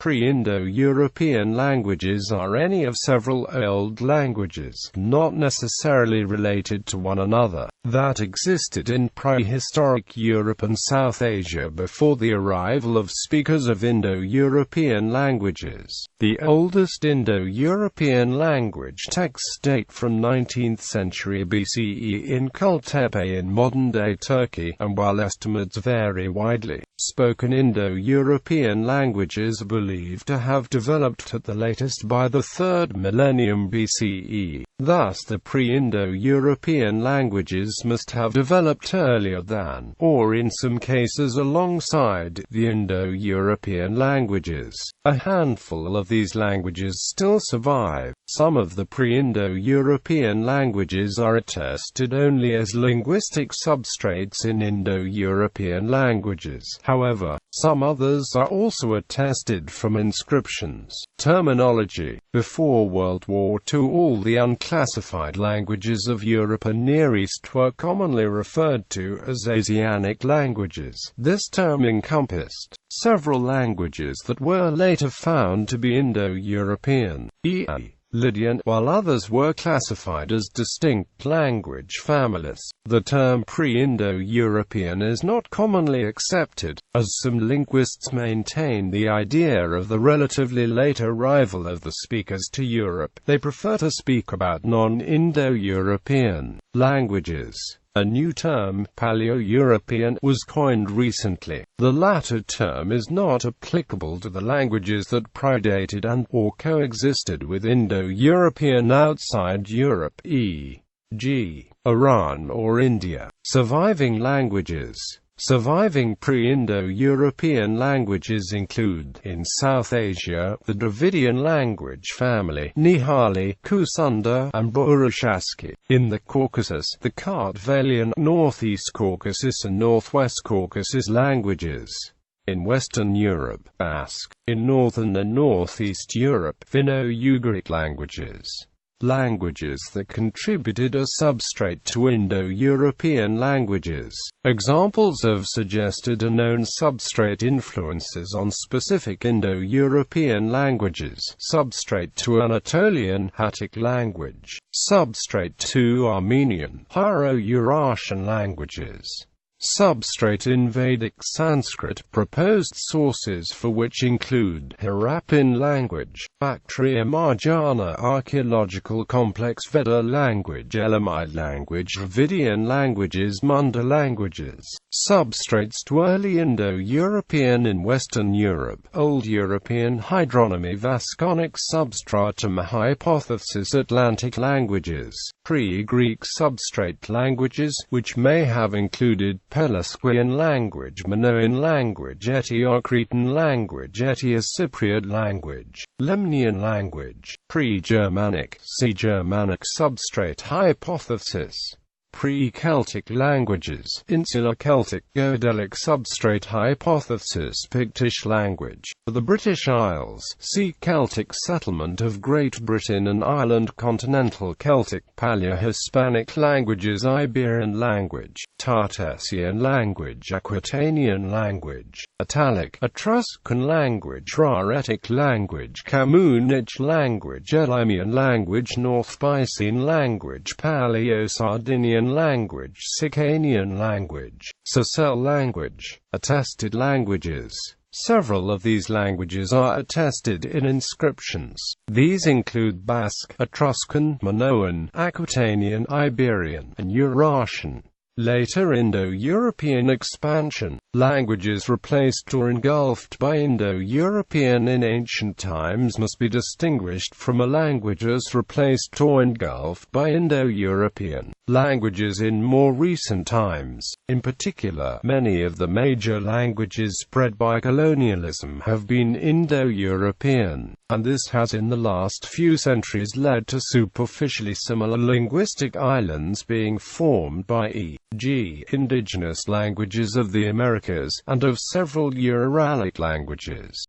Pre-Indo-European languages are any of several old languages, not necessarily related to one another, that existed in prehistoric Europe and South Asia before the arrival of speakers of Indo-European languages. The oldest Indo-European language texts date from 19th century BCE in Kültepe in modern-day Turkey, and while estimates vary widely, spoken Indo-European languages are believed to have developed at the latest by the 3rd millennium BCE. Thus the pre-Indo-European languages must have developed earlier than, or in some cases alongside, the Indo-European languages. A handful of these languages still survive. Some of the pre-Indo-European languages are attested only as linguistic substrates in Indo-European languages. However, some others are also attested from inscriptions. Terminology. Before World War II, all the unclassified languages of Europe and Near East were commonly referred to as Asiatic languages. This term encompassed several languages that were later found to be Indo-European, e.g. Lydian, while others were classified as distinct language families. The term pre-Indo-European is not commonly accepted, as some linguists maintain the idea of the relatively late arrival of the speakers to Europe. They prefer to speak about non-Indo-European languages. A new term, Paleo-European, was coined recently. The latter term is not applicable to the languages that predated and/or coexisted with Indo-European outside Europe, e.g., Iran or India. Surviving languages. Surviving pre-Indo-European languages include, in South Asia, the Dravidian language family, Nihali, Kusunda, and Burushaski. In the Caucasus, the Kartvelian, Northeast Caucasus and Northwest Caucasus languages. In Western Europe, Basque. In Northern and Northeast Europe, Finno-Ugric languages. Languages that contributed a substrate to Indo-European languages. Examples of suggested and known substrate influences on specific Indo-European languages. Substrate to Anatolian Hattic language. Substrate to Armenian, Hurro-Urartian languages. Substrate in Vedic Sanskrit. Proposed sources for which include Harappan language, Bactria Marjana archaeological complex, Veda language, Elamite language, Dravidian languages, Munda languages. Substrates to early Indo-European in Western Europe, Old European hydronymy, Vasconic substratum hypothesis, Atlantic languages, pre-Greek substrate languages, which may have included Pelasgian language, Minoan language, Etiocretan language, Etio-Cypriot language, Lemnian language, pre-Germanic, see Germanic substrate hypothesis. Pre-Celtic languages, Insular Celtic, Goidelic substrate hypothesis, Pictish language. For the British Isles, see Celtic settlement of Great Britain and Ireland, Continental Celtic, Paleo-Hispanic languages, Iberian language, Tartessian language, Aquitanian language, Italic, Etruscan language, Raretic language, Camunic language, Elymian language, North Byzantine language, Paleo-Sardinian language, Sicanian language, Sicel language. Attested languages. Several of these languages are attested in inscriptions. These include Basque, Etruscan, Minoan, Aquitanian, Iberian, and Urartian. Later Indo-European expansion. Languages replaced or engulfed by Indo-European in ancient times must be distinguished from languages replaced or engulfed by Indo-European languages in more recent times. In particular, many of the major languages spread by colonialism have been Indo-European, and this has in the last few centuries led to superficially similar linguistic islands being formed by e.g. indigenous languages of the Americas, and of several Uralic languages.